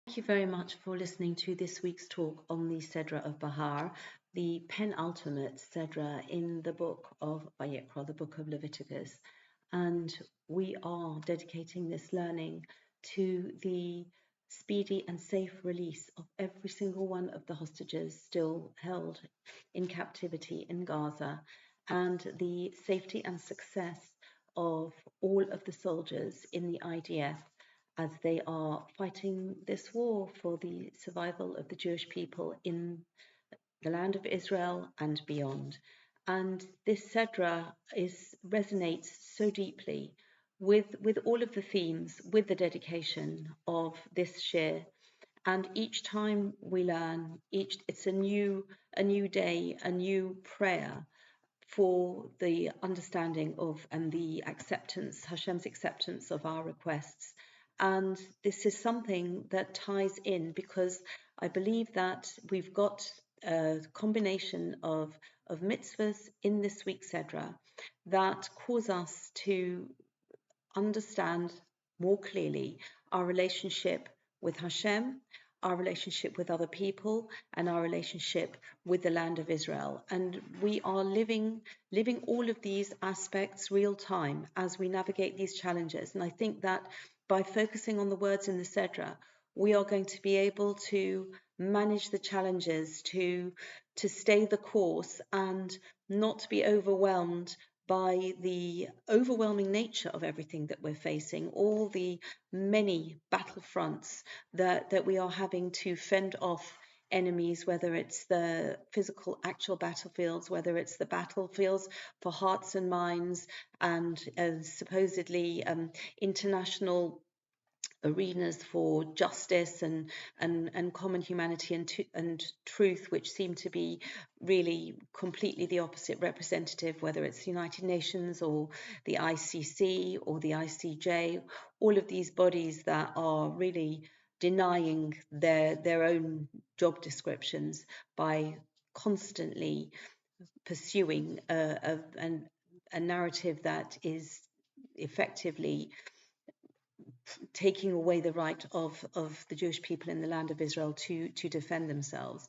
Thank you very much for listening to this week's talk on the Sedra of Behar, the penultimate Sedra in the book of Vayikra, the book of Leviticus. And we are dedicating this learning to the speedy and safe release of every single one of the hostages still held in captivity in Gaza, and the safety and success of all of the soldiers in the IDF as they are fighting this war for the survival of the Jewish people in the land of Israel and beyond. And this Sedra resonates so deeply with all of the themes, with the dedication of this shir. And each time we learn, it's a new day, a new prayer for the understanding of and the acceptance, Hashem's acceptance of our requests. And this is something that ties in because I believe that we've got a combination of mitzvahs in this week's Sedra that cause us to understand more clearly our relationship with Hashem, our relationship with other people, and our relationship with the land of Israel. And we are living all of these aspects real time as we navigate these challenges. And I think that by focusing on the words in the Sedra, we are going to be able to manage the challenges, to stay the course and not be overwhelmed by the overwhelming nature of everything that we're facing, all the many battlefronts that we are having to fend off enemies, whether it's the physical actual battlefields, whether it's the battlefields for hearts and minds, and supposedly international arenas for justice and common humanity and truth, which seem to be really completely the opposite representative, whether it's the United Nations or the ICC or the ICJ, all of these bodies that are really denying their own job descriptions by constantly pursuing a narrative that is effectively taking away the right of the Jewish people in the land of Israel to defend themselves.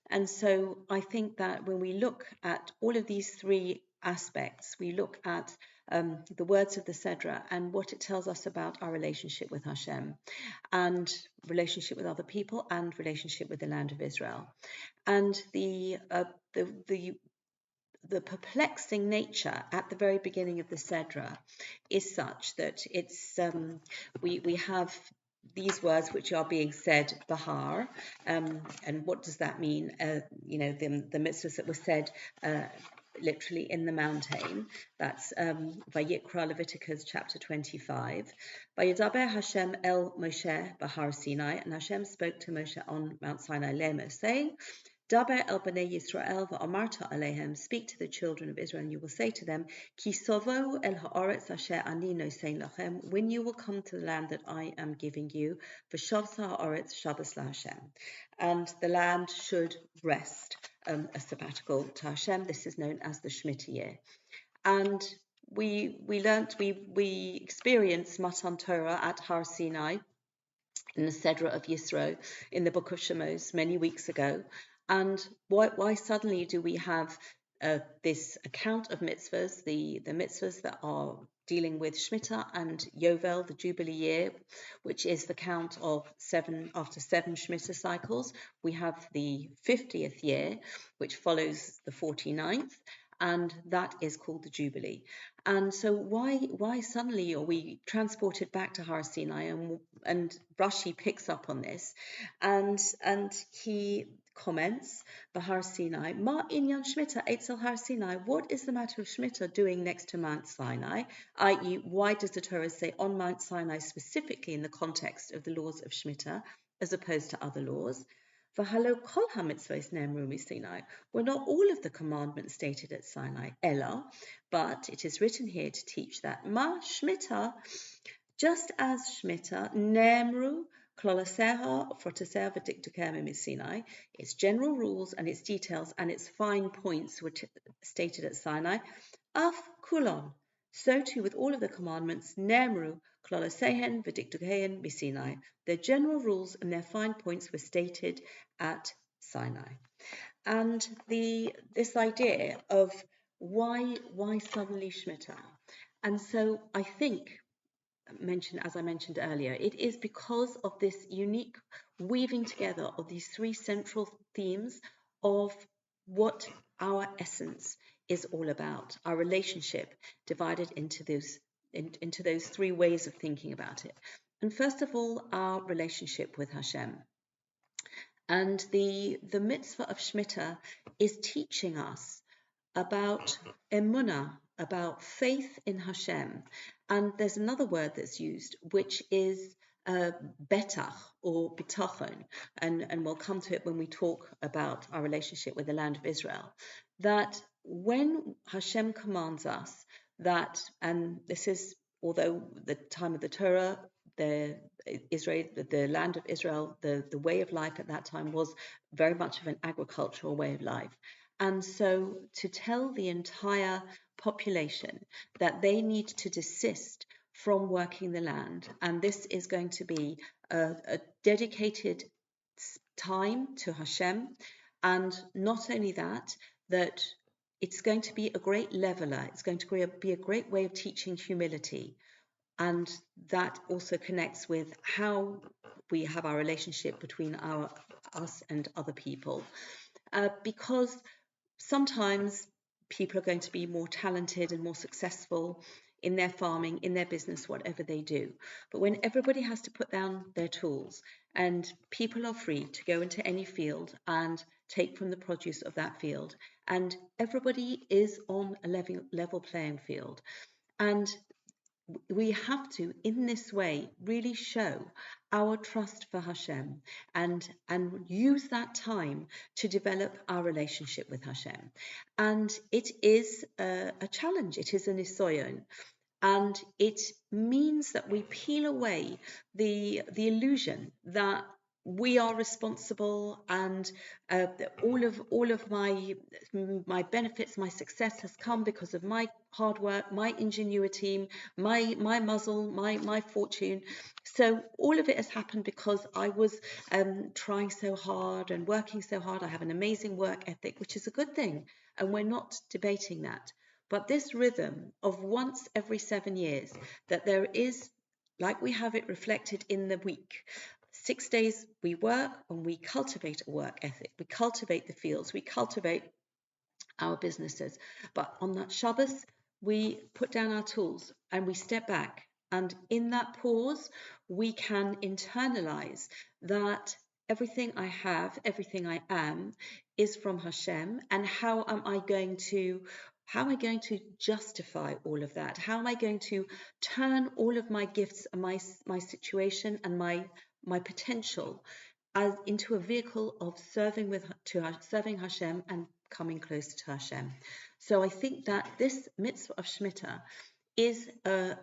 And so I think that when we look at all of these three aspects, we look at the words of the Sedra and what it tells us about our relationship with Hashem and relationship with other people and relationship with the land of Israel. And the perplexing nature at the very beginning of the Sedra is such that it's we have these words which are being said, Behar, and what does that mean? The mitzvahs that were said literally in the mountain. That's Vayikra, Leviticus chapter 25. Vayedaber Hashem el Moshe Behar Sinai, and Hashem spoke to Moshe on Mount Sinai, Lema, saying, Daber el bnei Yisrael va'amarta alehem, speak to the children of Israel, and you will say to them, Ki sovo el ha'aretz asher ani nosein lachem, when you will come to the land that I am giving you, v'shavsa ha'aretz Shabbos laHashem, and the land should rest, a sabbatical to Hashem. This is known as the Shmita year. And we experienced Matan Torah at Har Sinai in the Sedra of Yisro in the book of Shemos many weeks ago. And why suddenly do we have this account of mitzvahs, the mitzvahs that are dealing with shmita and yovel, the Jubilee year, which is the count of after seven shmita cycles. We have the 50th year, which follows the 49th, and that is called the Jubilee. And so why suddenly are we transported back to Har Sinai? And Rashi picks up on this, and he comments, Behar Sinai, Ma inyan shmita etzel Har Sinai, what is the matter of shmita doing next to Mount Sinai? I.e., why does the Torah say on Mount Sinai specifically in the context of the laws of shmita as opposed to other laws? V'halo kol hamitzvos ne'emru miSinai, were not all of the commandments stated at Sinai, Ella, but it is written here to teach that Ma shmita, just as shmita, ne'emru klolaseha frotaseha v'dikdukeha miSinai, its general rules and its details and its fine points were stated at Sinai, af kulon, so too with all of the commandments, ne'emru Klolosehen v'dikdukehen b'Sinai. Their general rules and their fine points were stated at Sinai. And this idea of why suddenly shmita? And so I think, as I mentioned earlier, it is because of this unique weaving together of these three central themes of what our essence is all about, our relationship divided into those three ways of thinking about it. And first of all, our relationship with Hashem. And the mitzvah of shmita is teaching us about emunah, about faith in Hashem. And there's another word that's used, which is betach or bitachon, and we'll come to it when we talk about our relationship with the land of Israel, that when Hashem commands us that, and this is, although the time of the Torah, the land of Israel, the way of life at that time was very much of an agricultural way of life. And so to tell the entire population that they need to desist from working the land, and this is going to be a dedicated time to Hashem, and not only that, that it's going to be a great leveler, it's going to be a great way of teaching humility. And that also connects with how we have our relationship between us and other people. Because sometimes people are going to be more talented and more successful in their farming, in their business, whatever they do. But when everybody has to put down their tools and people are free to go into any field and take from the produce of that field, and everybody is on a level playing field, and we have to, in this way, really show our trust for Hashem and use that time to develop our relationship with Hashem. And it is a challenge. It is an nisoyon. And it means that we peel away the illusion that we are responsible and all of my benefits, my success has come because of my hard work, my ingenuity, my muzzle, my fortune. So all of it has happened because I was trying so hard and working so hard. I have an amazing work ethic, which is a good thing, and we're not debating that. But this rhythm of once every 7 years, that there is, like we have it reflected in the week, 6 days we work and we cultivate a work ethic, we cultivate the fields, we cultivate our businesses. But on that Shabbos, we put down our tools and we step back. And in that pause, we can internalize that everything I have, everything I am, is from Hashem. And how am I going to justify all of that? How am I going to turn all of my gifts and my situation and my potential into a vehicle of serving Hashem and coming closer to Hashem? So I think that this mitzvah of shmita is a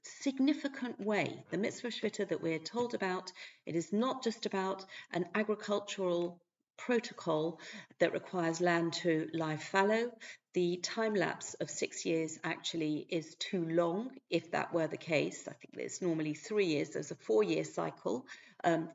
significant way. The mitzvah of shmita that we're told about, it is not just about an agricultural protocol that requires land to lie fallow. The time lapse of 6 years actually is too long. If that were the case, I think it's normally 3 years. There's a 4-year cycle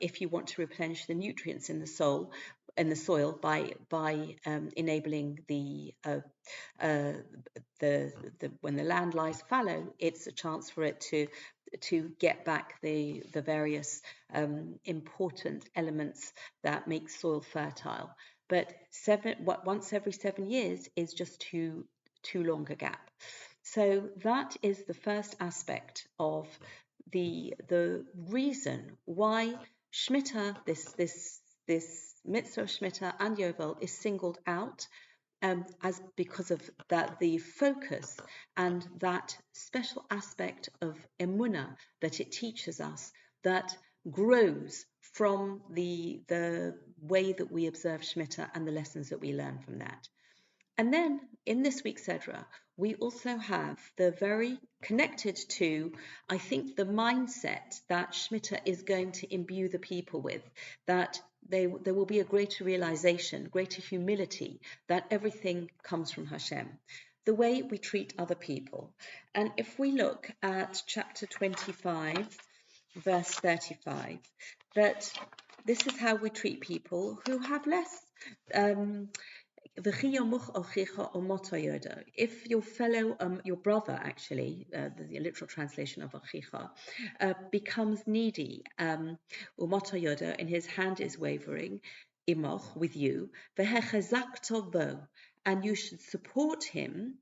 if you want to replenish the nutrients in the soil by enabling when the land lies fallow, it's a chance for it to get back the various important elements that make soil fertile. But once every 7 years is just too long a gap. So that is the first aspect of the reason why shmita, this mitzvah of shmita and yovel, is singled out as because of that, the focus and that special aspect of emunah that it teaches us that grows from the way that we observe shmita and the lessons that we learn from that. And then in this week's Sedra, we also have the very connected to, I think, the mindset that shmita is going to imbue the people with, that there will be a greater realization, greater humility that everything comes from Hashem. the way we treat other people. And if we look at chapter 25, verse 35, that this is how we treat people who have less. If your fellow, your brother actually, the literal translation of achicha, becomes needy, and his hand is wavering, imoch, with you, and you should support him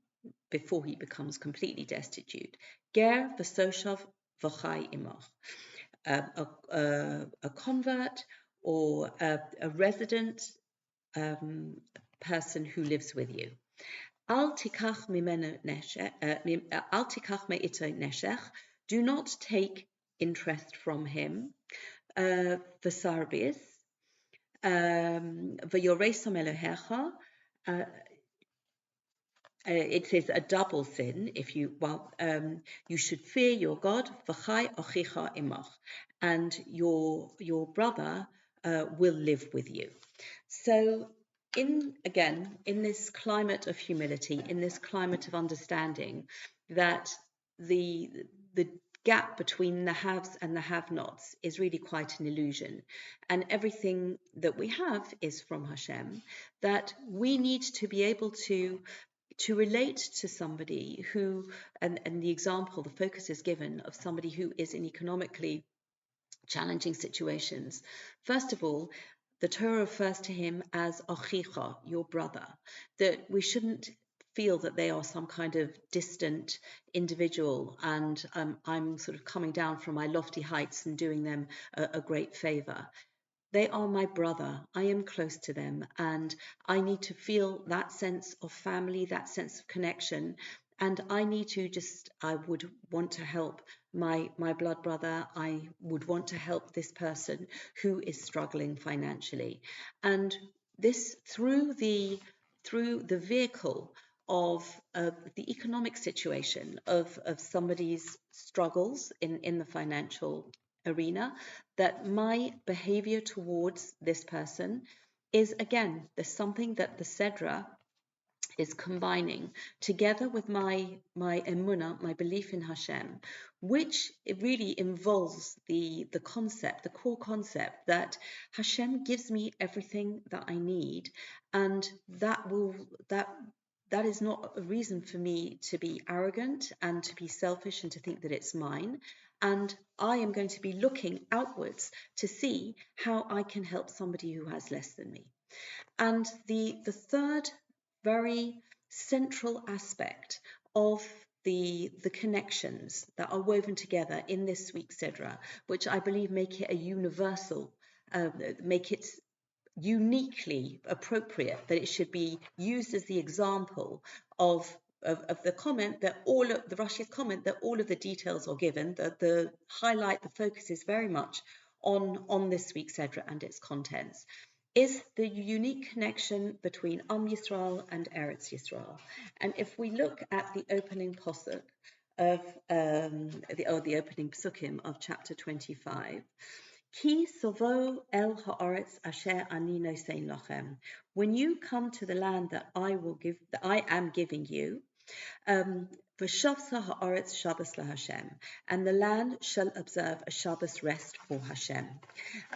before he becomes completely destitute. Ger v'soshav v'chai imoch. A convert or a resident person who lives with you. Al tikach me'ito neshech. Do not take interest from him. V'sarbis. V'yoresom Elohecha. It says a double sin. If you you should fear your God. V'chai ochicha imach, and your brother will live with you. So, in this climate of humility, in this climate of understanding that the gap between the haves and the have-nots is really quite an illusion, and everything that we have is from Hashem, that we need to be able to relate to somebody who, and the example, the focus is given of somebody who is in economically challenging situations. First of all, the Torah refers to him as achicha, your brother, that we shouldn't feel that they are some kind of distant individual and I'm sort of coming down from my lofty heights and doing them a great favor. They are my brother. I am close to them, and I need to feel that sense of family, that sense of connection. And I need to I would want to help my blood brother. I would want to help this person who is struggling financially. And this through the vehicle of the economic situation of somebody's struggles in the financial arena, that my behavior towards this person is, again, there's something that the Sedra is combining together with my emunah, my belief in Hashem, which it really involves the concept, the core concept that Hashem gives me everything that I need, and that is not a reason for me to be arrogant and to be selfish and to think that it's mine. And I am going to be looking outwards to see how I can help somebody who has less than me. And the third very central aspect of the connections that are woven together in this week's Sedra, which I believe make it a universal, make it uniquely appropriate, that it should be used as the example of the comment that all of the Rashi's comment that all of the details are given, that the highlight, the focus is very much on this week's Sedra and its contents, is the unique connection between Yisrael and Eretz Yisrael. And if we look at the opening posuk of the opening psukim of chapter 25, Ki sovo el haaretz asher ani nosein lachem. When you come to the land that I am giving you, v'shavsa haaretz Shabbos laHashem, and the land shall observe a Shabbos rest for Hashem.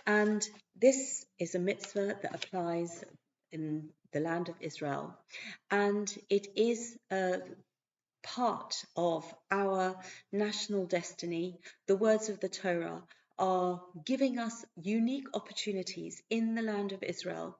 And this is a mitzvah that applies in the land of Israel, and it is a part of our national destiny. The words of the Torah are giving us unique opportunities in the land of Israel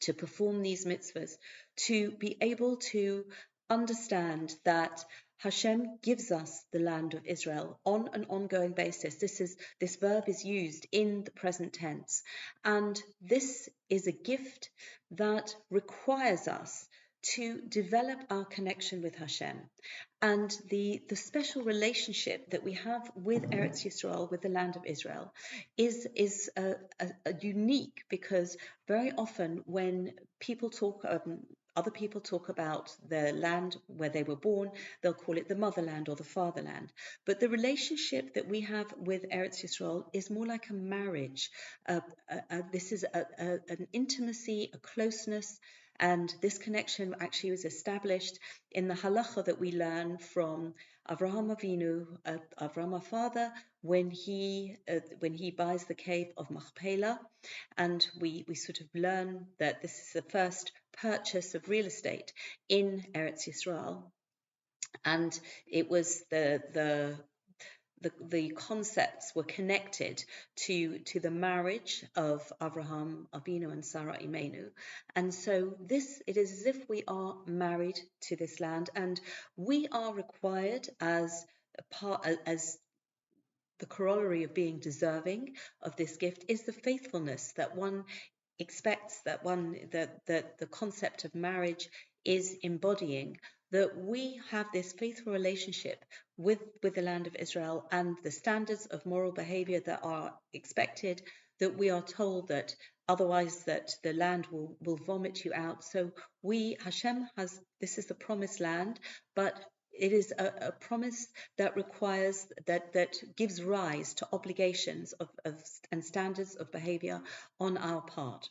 to perform these mitzvahs, to be able to understand that Hashem gives us the land of Israel on an ongoing basis. This verb is used in the present tense, and this is a gift that requires us to develop our connection with Hashem. And the special relationship that we have with Eretz Yisrael, with the land of Israel, is a unique, because very often when people talk, other people talk about the land where they were born, they'll call it the motherland or the fatherland. But the relationship that we have with Eretz Yisrael is more like a marriage. This is an intimacy, a closeness, And this connection actually was established in the halacha that we learn from Avraham Avinu, Avraham our father, when he buys the cave of Machpelah, and we sort of learn that this is the first purchase of real estate in Eretz Yisrael, and it was the concepts were connected to the marriage of Avraham Avinu and Sarah Imenu, and so it is as if we are married to this land, and we are required as the corollary of being deserving of this gift is the faithfulness that one expects, that the concept of marriage is embodying, that we have this faithful relationship with the land of Israel and the standards of moral behavior that are expected, that we are told that otherwise that the land will vomit you out. So Hashem this is the promised land, but it is a promise that requires, that gives rise to obligations and standards of behavior on our part.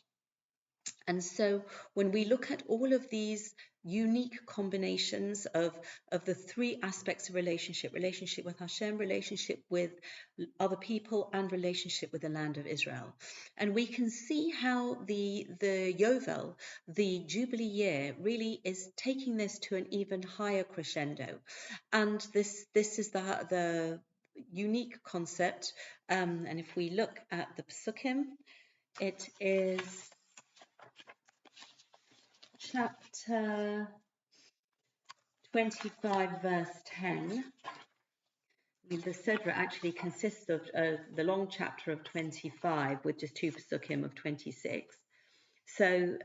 And so when we look at all of these unique combinations of the three aspects of relationship with Hashem, relationship with other people, and relationship with the land of Israel, and we can see how the yovel, the Jubilee year, really is taking this to an even higher crescendo. And this is the unique concept. And if we look at the Psukim, it is chapter 25, verse 10. The Sedra actually consists of the long chapter of 25 with just two psukim of 26. So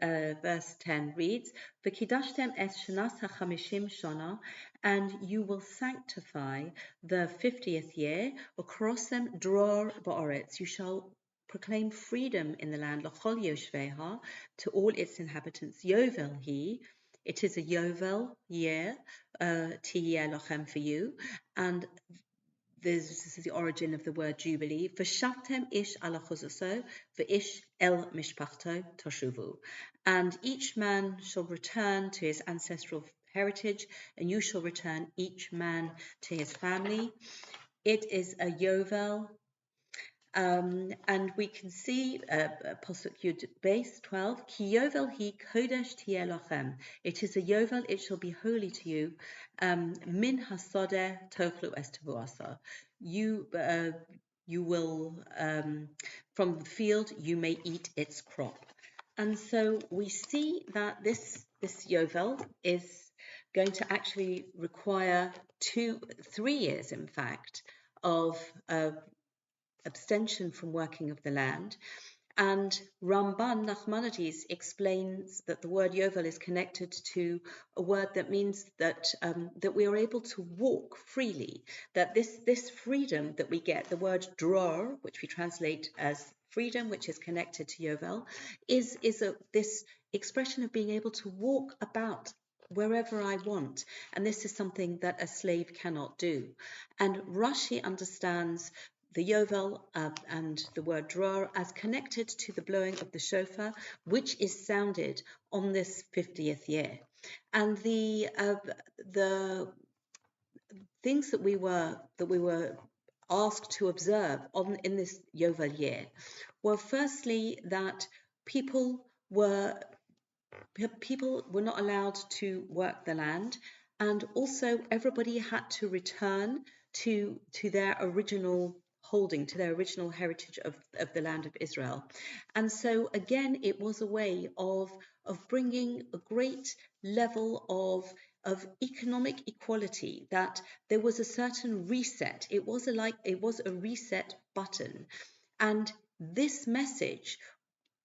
verse 10 reads, V'kidashtem es shanas hachamishim shana, and you will sanctify the 50th year, ukrosem dror ba'oretz, you shall proclaim freedom in the land, l'chol yoshveha, to all its inhabitants. Yovel he, it is a yovel year, tiyeh lochem for you, and this is the origin of the word Jubilee. V'shavtem ish ala chuzoso, v'ish el mishpachto toshuvu. And each man shall return to his ancestral heritage, and you shall return each man to his family. It is a yovel. And we can see Pasuk Yud base 12, Ki yovel hi kodesh tieh lachem. It is a yovel, it shall be holy to you. Min hasodeh tochlu es tevuasa. You will, from the field, you may eat its crop. And so we see that this yovel is going to actually require 3 years, in fact, of abstention from working of the land. And Ramban Nachmanides explains that the word yovel is connected to a word that means that that we are able to walk freely, that this freedom that we get, the word dror, which we translate as freedom, which is connected to yovel, is this expression of being able to walk about wherever I want. And this is something that a slave cannot do. And Rashi understands the yovel and the word dror as connected to the blowing of the shofar, which is sounded on this 50th year. And the things that we were asked to observe in this yovel year were firstly that people were not allowed to work the land, and also everybody had to return to their original holding, to their original heritage of the land of Israel. And so again, it was a way of bringing a great level of economic equality, that there was a certain reset. It was a reset button. And this message,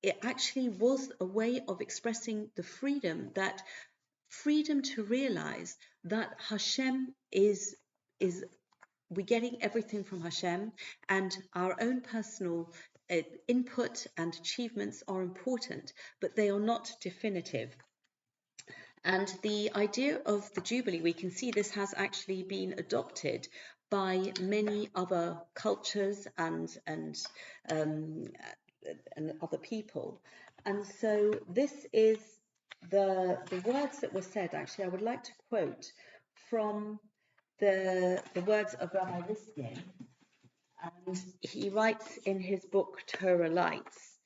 it actually was a way of expressing the freedom to realize that Hashem is we're getting everything from Hashem, and our own personal input and achievements are important, but they are not definitive. And the idea of the Jubilee, we can see this has actually been adopted by many other cultures and other people. And so this is the words that were said, actually, I would like to quote from the words of Rabbi Riskin, and he writes in his book Torah Lights,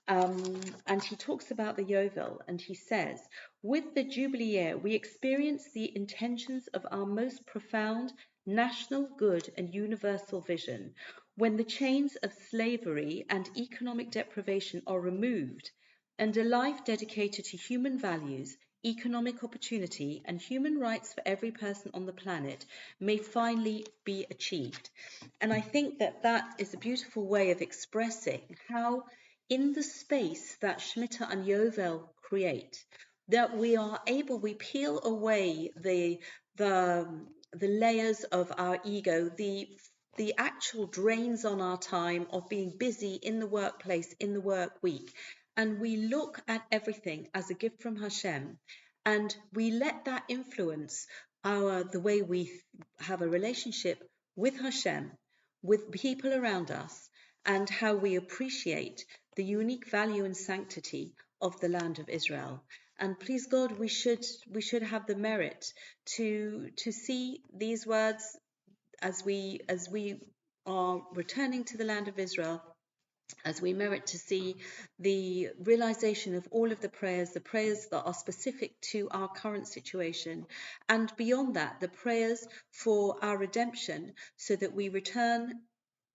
and he talks about the yovel, and he says, with the Jubilee year, we experience the intentions of our most profound national good and universal vision, when the chains of slavery and economic deprivation are removed, and a life dedicated to human values, economic opportunity, and human rights for every person on the planet may finally be achieved. And I think that that is a beautiful way of expressing how, in the space that shmita and yovel create, that we are able, we peel away the layers of our ego, the actual drains on our time of being busy in the workplace, in the work week, and we look at everything as a gift from Hashem, and we let that influence the way we have a relationship with Hashem, with people around us, and how we appreciate the unique value and sanctity of the land of Israel. And please God, we should have the merit to see these words as we are returning to the land of Israel, as we merit to see the realization of all of the prayers that are specific to our current situation, and beyond that, the prayers for our redemption, so that we return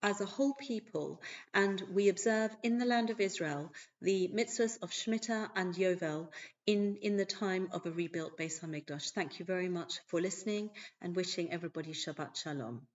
as a whole people and we observe in the land of Israel the mitzvahs of shmita and yovel in the time of a rebuilt Beis Hamikdash. Thank you very much for listening, and wishing everybody Shabbat Shalom.